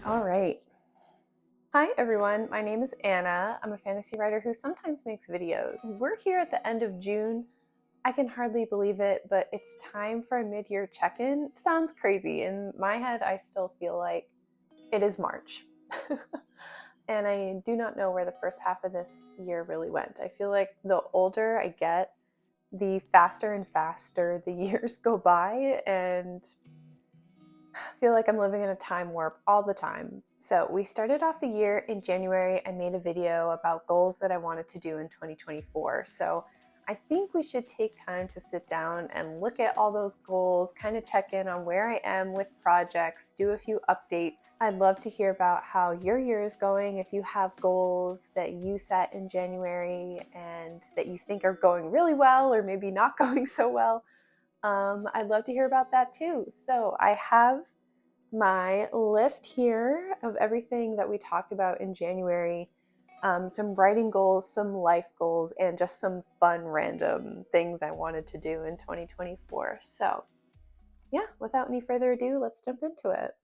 All right. Hi, everyone. My name is Anna. I'm a fantasy writer who sometimes makes videos. We're here at the end of June. I can hardly believe it, but it's time for a mid-year check-in. Sounds crazy. In my head, I still feel like it is March. And I do not know where the first half of this year really went. I feel like the older I get, the faster and faster the years go by, and I feel like I'm living in a time warp all the time. So we started off the year in January. I made a video about goals that I wanted to do in 2024. So I think we should take time to sit down and look at all those goals, kind of check in on where I am with projects, do a few updates. I'd love to hear about how your year is going, if you have goals that you set in January and that you think are going really well or maybe not going so well. I'd love to hear about that too. So I have my list here of everything that we talked about in January, some writing goals, some life goals, and just some fun random things I wanted to do in 2024. So yeah, without any further ado, let's jump into it.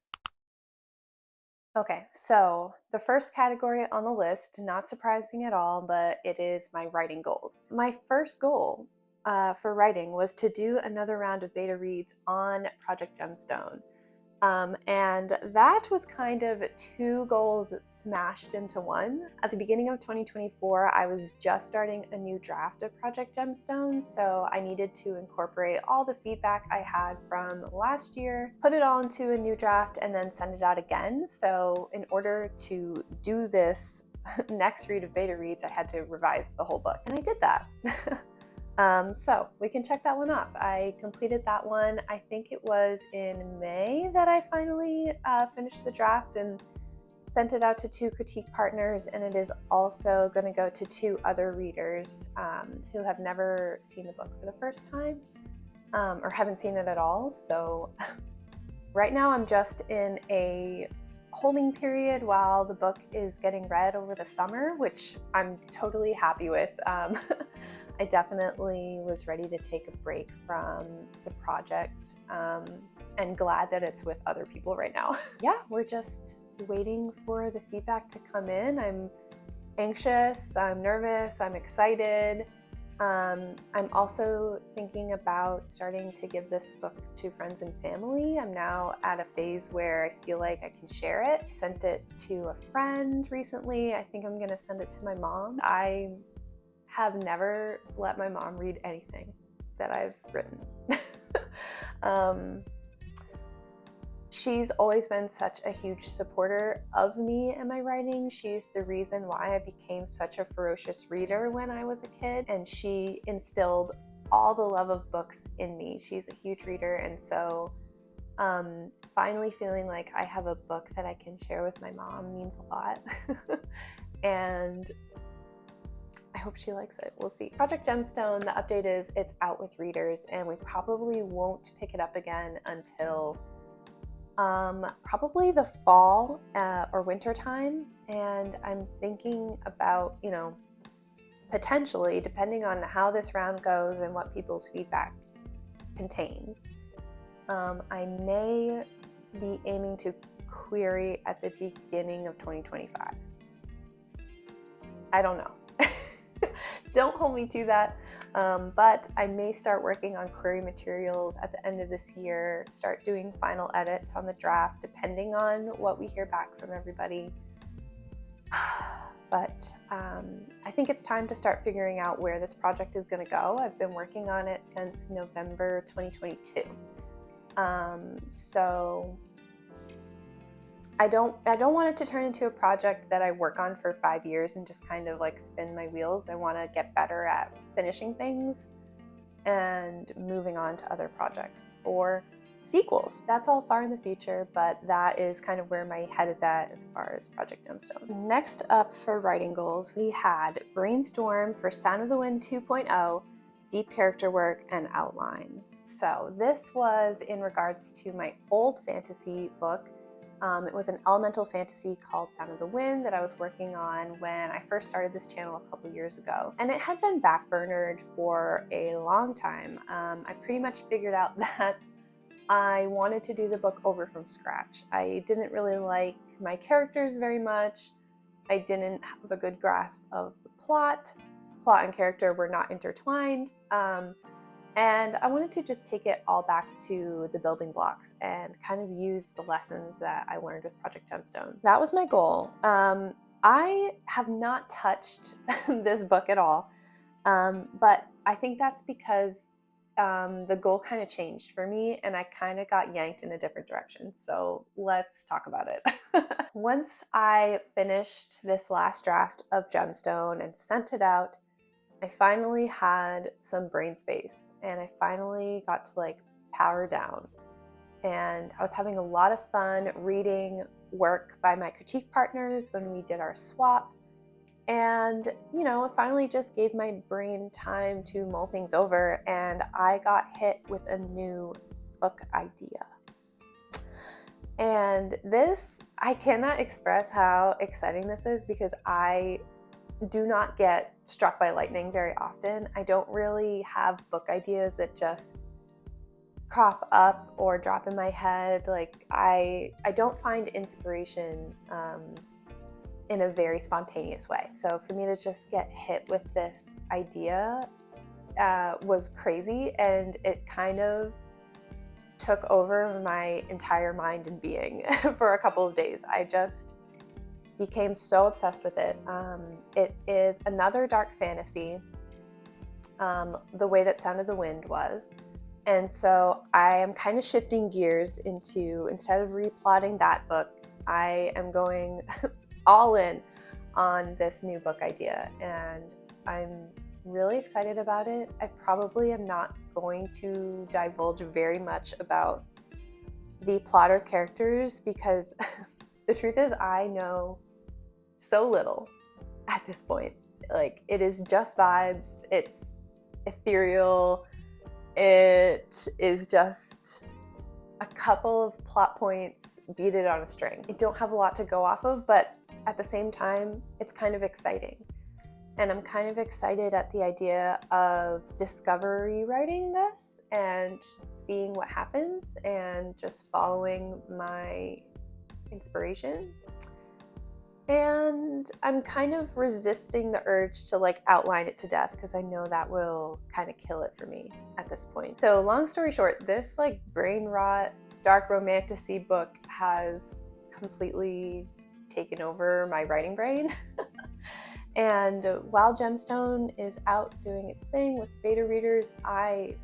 Okay, so the first category on the list, not surprising at all, but it is my writing goals. My first goal for writing was to do another round of beta reads on Project Gemstone. And that was kind of two goals smashed into one. At the beginning of 2024, I was just starting a new draft of Project Gemstone, so I needed to incorporate all the feedback I had from last year, put it all into a new draft, and then send it out again. So in order to do this next read of beta reads, I had to revise the whole book, and I did that. So we can check that one off. I completed that one. I think it was in May that I finally finished the draft and sent it out to 2 critique partners, and it is also going to go to 2 other readers who have never seen the book for the first time or haven't seen it at all. So right now I'm just in a holding period while the book is getting read over the summer, which I'm totally happy with. I definitely was ready to take a break from the project and glad that it's with other people right now. Yeah, we're just waiting for the feedback to come in. I'm anxious, I'm nervous, I'm excited. I'm also thinking about starting to give this book to friends and family. I'm now at a phase where I feel like I can share it. I sent it to a friend recently. I think I'm gonna send it to my mom. I have never let my mom read anything that I've written. She's always been such a huge supporter of me and my writing. She's the reason why I became such a ferocious reader when I was a kid, and she instilled all the love of books in me. She's a huge reader, and so finally feeling like I have a book that I can share with my mom means a lot. And I hope she likes it. We'll see. Project Gemstone, the update is it's out with readers, and we probably won't pick it up again until probably the fall or winter time. And I'm thinking about, potentially, depending on how this round goes and what people's feedback contains, I may be aiming to query at the beginning of 2025. I don't know. Don't hold me to that, but I may start working on query materials at the end of this year, start doing final edits on the draft, depending on what we hear back from everybody. But I think it's time to start figuring out where this project is going to go. I've been working on it since November 2022. So I don't want it to turn into a project that I work on for 5 years and just kind of like spin my wheels. I want to get better at finishing things and moving on to other projects or sequels. That's all far in the future, but that is kind of where my head is at as far as Project Gemstone. Next up for writing goals, we had brainstorm for Sound of the Wind 2.0, deep character work, and outline. So this was in regards to my old fantasy book. It was an elemental fantasy called Sound of the Wind that I was working on when I first started this channel a couple years ago. And it had been backburnered for a long time. I pretty much figured out that I wanted to do the book over from scratch. I didn't really like my characters very much. I didn't have a good grasp of the plot. Plot and character were not intertwined. And I wanted to just take it all back to the building blocks and kind of use the lessons that I learned with Project Gemstone. That was my goal. I have not touched this book at all, but I think that's because the goal kind of changed for me and I kind of got yanked in a different direction. So let's talk about it. Once I finished this last draft of Gemstone and sent it out, I finally had some brain space and I finally got to like power down. And I was having a lot of fun reading work by my critique partners when we did our swap. And, you know, it finally just gave my brain time to mull things over, and I got hit with a new book idea. And this, I cannot express how exciting this is because I do not get struck by lightning very often. I don't really have book ideas that just crop up or drop in my head. Like I don't find inspiration in a very spontaneous way. So for me to just get hit with this idea was crazy, and it kind of took over my entire mind and being for a couple of days. I just became so obsessed with it. It is another dark fantasy, the way that Sound of the Wind was. And so I am kind of shifting gears into, instead of replotting that book, I am going all in on this new book idea, and I'm really excited about it. I probably am not going to divulge very much about the plot or characters because the truth is I know so little at this point. Like, it is just vibes, it's ethereal, it is just a couple of plot points beaded on a string. I don't have a lot to go off of, but at the same time, it's kind of exciting. And I'm kind of excited at the idea of discovery writing this and seeing what happens and just following my inspiration. And I'm kind of resisting the urge to like outline it to death because I know that will kind of kill it for me at this point. So long story short, this like brain rot, dark romantasy book has completely taken over my writing brain. And while Gemstone is out doing its thing with beta readers, I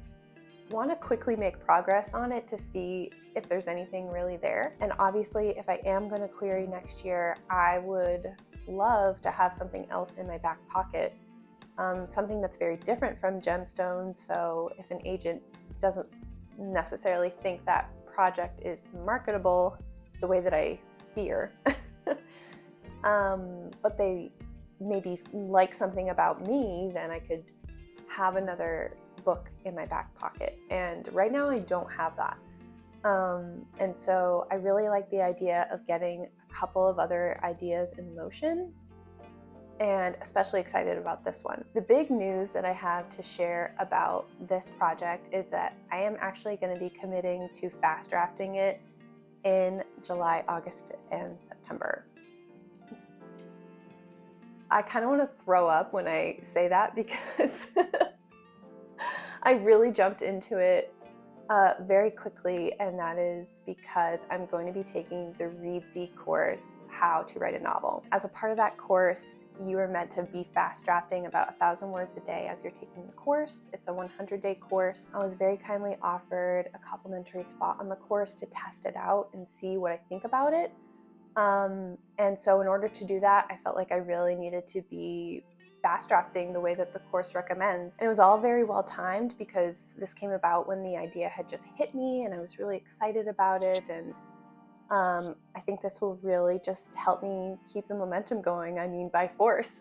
want to quickly make progress on it to see if there's anything really there. And obviously, if I am going to query next year, I would love to have something else in my back pocket, something that's very different from Gemstone. So if an agent doesn't necessarily think that project is marketable the way that I fear, but they maybe like something about me, then I could have another book in my back pocket. And right now I don't have that. And so I really like the idea of getting a couple of other ideas in motion, and especially excited about this one. The big news that I have to share about this project is that I am actually going to be committing to fast drafting it in July, August, and September. I kind of want to throw up when I say that because I really jumped into it very quickly, and that is because I'm going to be taking the Reedsy course, How to Write a Novel. As a part of that course, you are meant to be fast drafting about 1,000 words a day as you're taking the course. It's a 100-day course. I was very kindly offered a complimentary spot on the course to test it out and see what I think about it. And so in order to do that, I felt like I really needed to be fast drafting the way that the course recommends. And it was all very well timed because this came about when the idea had just hit me and I was really excited about it. And I think this will really just help me keep the momentum going, I mean, by force.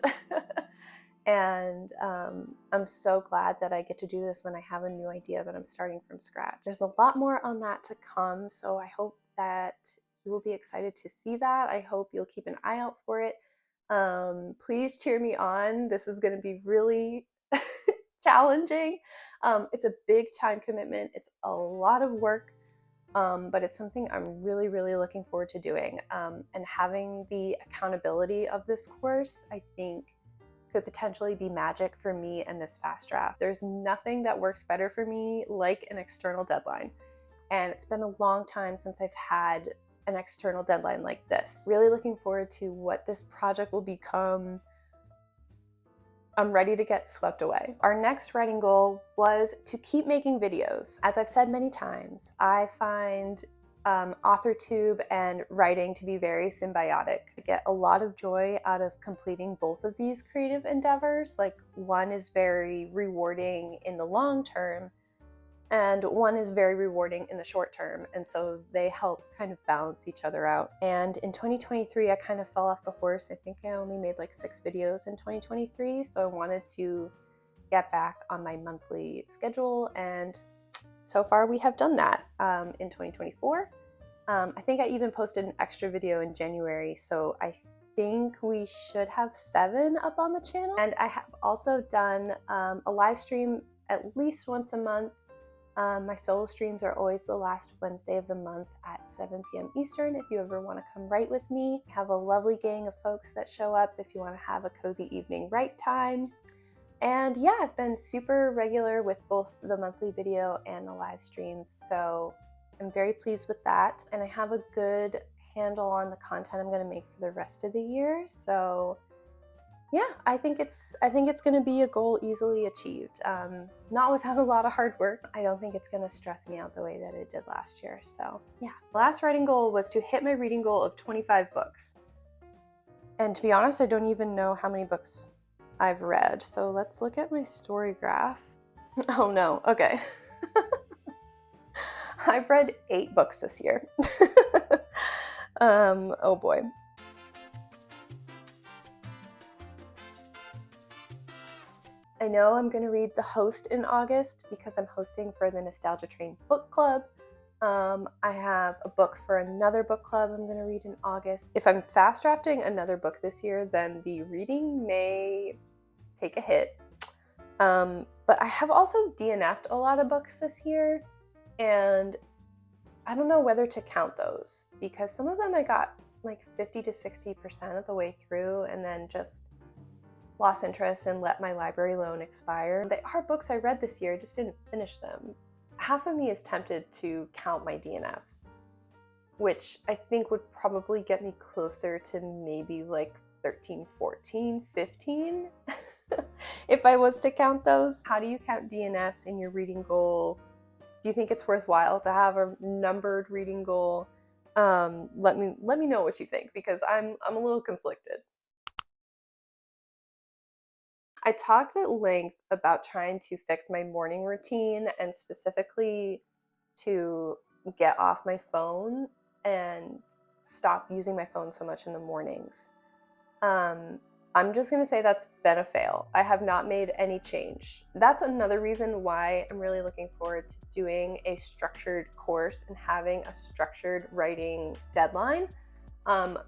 And I'm so glad that I get to do this when I have a new idea that I'm starting from scratch. There's a lot more on that to come, so I hope that you will be excited to see that. I hope you'll keep an eye out for it. Please cheer me on. This is going to be really challenging. It's a big time commitment. It's a lot of work. but it's something I'm really, really looking forward to doing. And having the accountability of this course, I think, could potentially be magic for me and this fast draft. There's nothing that works better for me like an external deadline. And it's been a long time since I've had an external deadline like this. Really looking forward to what this project will become. I'm ready to get swept away. Our next writing goal was to keep making videos. As I've said many times, I find AuthorTube and writing to be very symbiotic. I get a lot of joy out of completing both of these creative endeavors. Like, one is very rewarding in the long term, and one is very rewarding in the short term, and so they help kind of balance each other out. And in 2023, I kind of fell off the horse. I think I only made like 6 videos in 2023, so I wanted to get back on my monthly schedule, and so far we have done that in 2024. I think I even posted an extra video in January, so I think we should have 7 up on the channel. And I have also done a live stream at least once a month. My solo streams are always the last Wednesday of the month at 7 p.m. Eastern if you ever want to come write with me. I have a lovely gang of folks that show up if you want to have a cozy evening write time. And yeah, I've been super regular with both the monthly video and the live streams, so I'm very pleased with that. And I have a good handle on the content I'm going to make for the rest of the year. So yeah, I think it's going to be a goal easily achieved. Not without a lot of hard work. I don't think it's going to stress me out the way that it did last year. So yeah, the last writing goal was to hit my reading goal of 25 books. And to be honest, I don't even know how many books I've read. So let's look at my story graph. Oh no, okay. I've read 8 books this year. Oh boy. I know I'm going to read The Host in August because I'm hosting for the Nostalgia Train book club. I have a book for another book club I'm going to read in August. If I'm fast drafting another book this year, then the reading may take a hit. But I have also DNF'd a lot of books this year, and I don't know whether to count those because some of them I got like 50 to 60% of the way through and then just lost interest and let my library loan expire. They are books I read this year, I just didn't finish them. Half of me is tempted to count my DNFs, which I think would probably get me closer to maybe like 13, 14, 15 if I was to count those. How do you count DNFs in your reading goal? Do you think it's worthwhile to have a numbered reading goal? Let me know what you think, because I'm a little conflicted. I talked at length about trying to fix my morning routine and specifically to get off my phone and stop using my phone so much in the mornings. I'm just going to say that's been a fail. I have not made any change. That's another reason why I'm really looking forward to doing a structured course and having a structured writing deadline.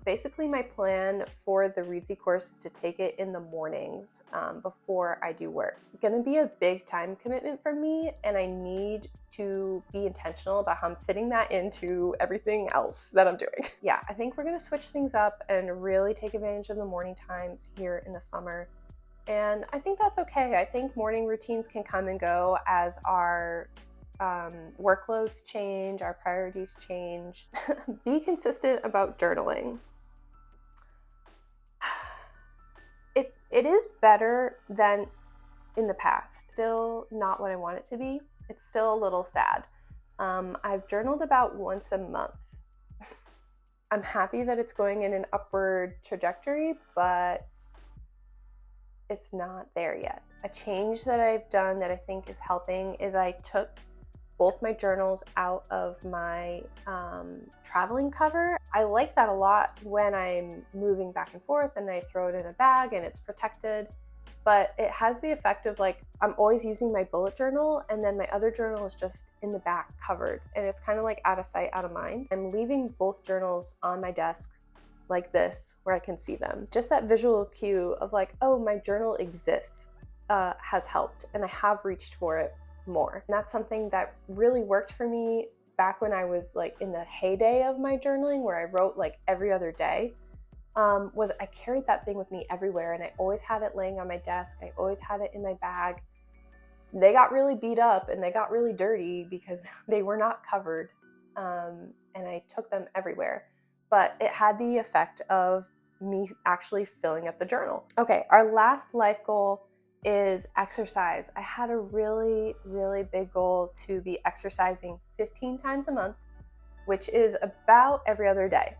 Basically my plan for the Readsy course is to take it in the mornings before I do work. It's gonna be a big time commitment for me, and I need to be intentional about how I'm fitting that into everything else that I'm doing. Yeah, I think we're gonna switch things up and really take advantage of the morning times here in the summer. And I think that's okay. I think morning routines can come and go as our workloads change, our priorities change. Be consistent about journaling. It is better than in the past. Still not what I want it to be. It's still a little sad. I've journaled about once a month. I'm happy that it's going in an upward trajectory, but it's not there yet. A change that I've done that I think is helping is I took both my journals out of my traveling cover. I like that a lot when I'm moving back and forth and I throw it in a bag and it's protected, but it has the effect of like, I'm always using my bullet journal and then my other journal is just in the back covered, and it's kind of like out of sight, out of mind. I'm leaving both journals on my desk like this where I can see them. Just that visual cue of like, oh, my journal exists has helped, and I have reached for it more. And that's something that really worked for me back when I was like in the heyday of my journaling, where I wrote like every other day, was I carried that thing with me everywhere, and I always had it laying on my desk. I always had it in my bag. They got really beat up and they got really dirty because they were not covered, and I took them everywhere. But it had the effect of me actually filling up the journal. Okay, our last life goal is exercise. I had a really, really big goal to be exercising 15 times a month, which is about every other day.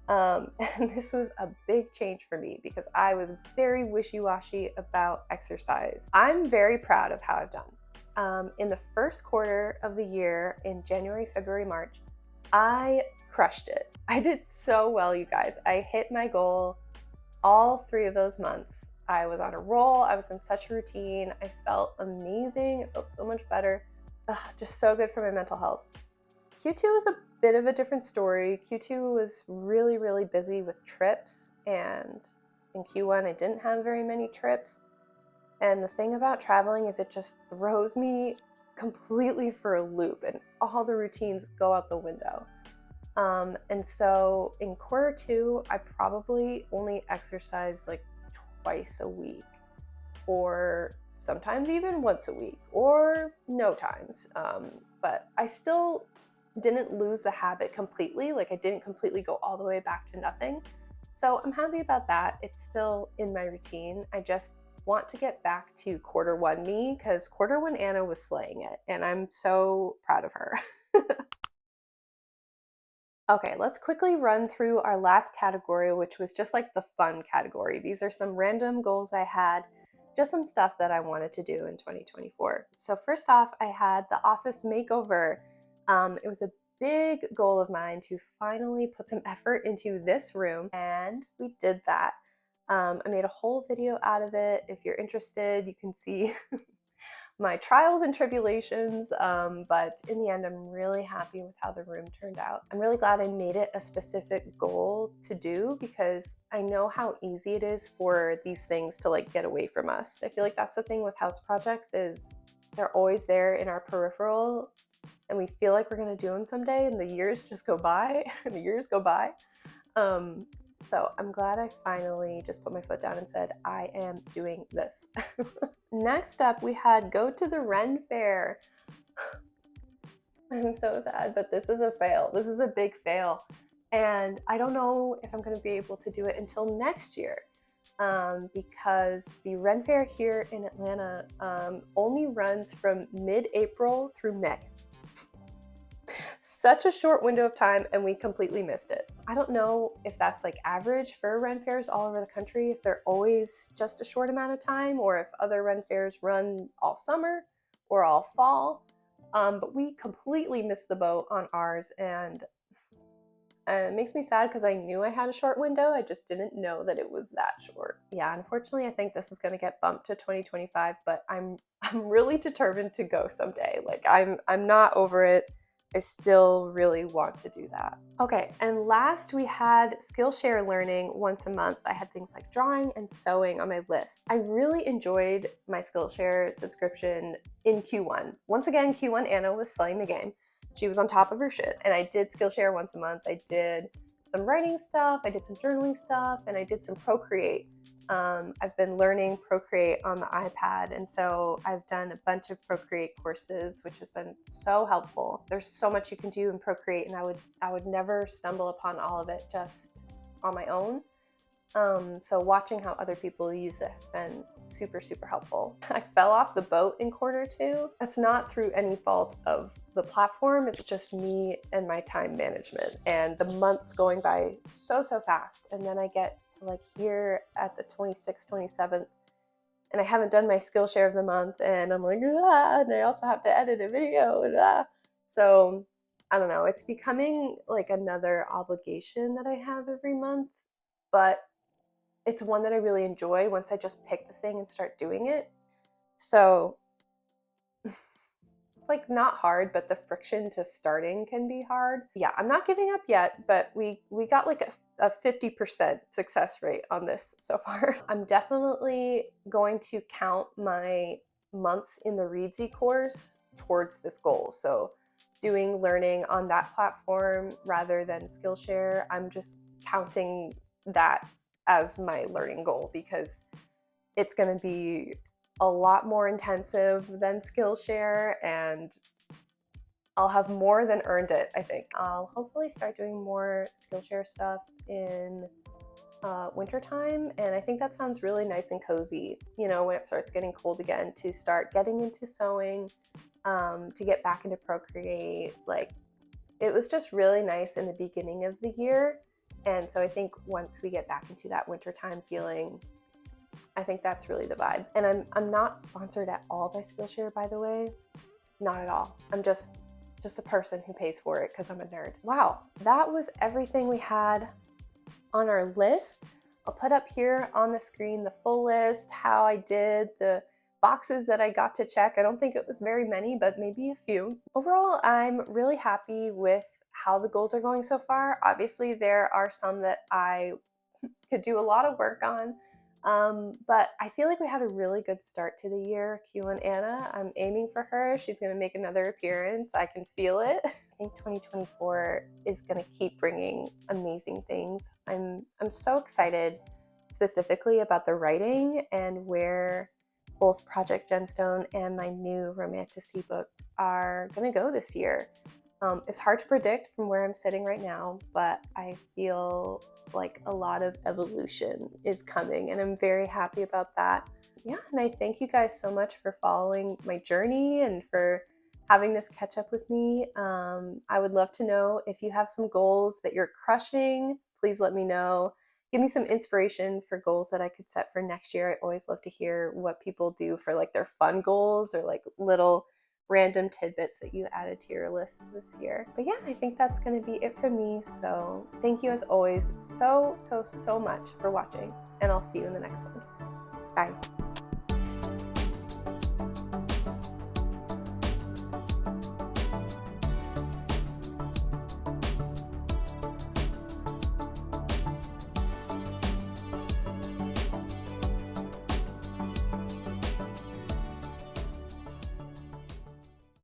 And this was a big change for me because I was very wishy-washy about exercise. I'm very proud of how I've done. In the first quarter of the year, in January, February, March, I crushed it. I did so well, you guys. I hit my goal all 3 of those months. I was on a roll. I was in such a routine. I felt amazing. It felt so much better. Ugh, just so good for my mental health. Q2 was a bit of a different story. Q2 was really, really busy with trips, and in Q1 I didn't have very many trips. And the thing about traveling is it just throws me completely for a loop, and all the routines go out the window. And so in Q2, I probably only exercised like twice a week, or sometimes even once a week, or no times. But I still didn't lose the habit completely. Like, I didn't completely go all the way back to nothing. So I'm happy about that. It's still in my routine. I just want to get back to Q1 me, because Q1 Anna was slaying it, and I'm so proud of her. Okay, let's quickly run through our last category, which was just like the fun category. These are some random goals I had, just some stuff that I wanted to do in 2024. So first off, I had the office makeover. It was a big goal of mine to finally put some effort into this room, and we did that. I made a whole video out of it. If you're interested, you can see my trials and tribulations, but in the end, I'm really happy with how the room turned out. I'm really glad I made it a specific goal to do, because I know how easy it is for these things to like get away from us. I feel like that's the thing with house projects, is they're always there in our peripheral, and we feel like we're gonna do them someday, and the years just go by and the years go by. So I'm glad I finally just put my foot down and said, I am doing this. Next up, we had go to the Ren Fair. I'm so sad, but this is a fail. This is a big fail. And I don't know if I'm gonna be able to do it until next year, because the Ren Fair here in Atlanta only runs from mid-April through May. Such a short window of time, and we completely missed it. I don't know if that's like average for Ren fairs all over the country, if they're always just a short amount of time, or if other Ren fairs run all summer or all fall. But we completely missed the boat on ours, and it makes me sad because I knew I had a short window. I just didn't know that it was that short. Yeah, unfortunately, I think this is going to get bumped to 2025, but I'm really determined to go someday. Like, I'm not over it. I still really want to do that. Okay, and last we had Skillshare learning once a month. I had things like drawing and sewing on my list. I really enjoyed my Skillshare subscription in Q1. Once again, Q1 Anna was slaying the game. She was on top of her shit, and I did Skillshare once a month. I did some writing stuff, I did some journaling stuff, and I did some Procreate. I've been learning Procreate on the iPad, and so I've done a bunch of Procreate courses, which has been so helpful. There's so much you can do in Procreate, and I would never stumble upon all of it just on my own. So watching how other people use it has been super, super helpful. I fell off the boat in Q2. That's not through any fault of the platform. It's just me and my time management, and the months going by so fast. And then I get to like here at the 26th, 27th, and I haven't done my Skillshare of the month, and I'm like, ah, and I also have to edit a video, and so I don't know. It's becoming like another obligation that I have every month, but it's one that I really enjoy once I just pick the thing and start doing it. So it's like not hard, but the friction to starting can be hard. Yeah, I'm not giving up yet, but we got like a 50% success rate on this so far. I'm definitely going to count my months in the Readsy course towards this goal. So doing learning on that platform rather than Skillshare, I'm just counting that as my learning goal because it's going to be a lot more intensive than Skillshare, and I'll have more than earned it, I think. I'll hopefully start doing more Skillshare stuff in wintertime, and I think that sounds really nice and cozy, you know, when it starts getting cold again, to start getting into sewing, to get back into Procreate. Like, it was just really nice in the beginning of the year, and so I think once we get back into that wintertime feeling, I think that's really the vibe. And I'm not sponsored at all by Skillshare, by the way. Not at all. I'm just a person who pays for it because I'm a nerd. Wow, that was everything we had on our list. I'll put up here on the screen the full list, how I did, the boxes that I got to check. I don't think it was very many, but maybe a few. Overall, I'm really happy with how the goals are going so far. Obviously, there are some that I could do a lot of work on, but I feel like we had a really good start to the year. Q and Anna, I'm aiming for her. She's going to make another appearance. I can feel it. I think 2024 is going to keep bringing amazing things. I'm so excited specifically about the writing and where both Project Gemstone and my new romantasy book are going to go this year. It's hard to predict from where I'm sitting right now, but I feel like a lot of evolution is coming, and I'm very happy about that. Yeah, and I thank you guys so much for following my journey and for having this catch up with me. I would love to know if you have some goals that you're crushing. Please let me know. Give me some inspiration for goals that I could set for next year. I always love to hear what people do for like their fun goals or like little random tidbits that you added to your list this year. But yeah, I think that's going to be it for me. So thank you as always so much for watching, and I'll see you in the next one. Bye.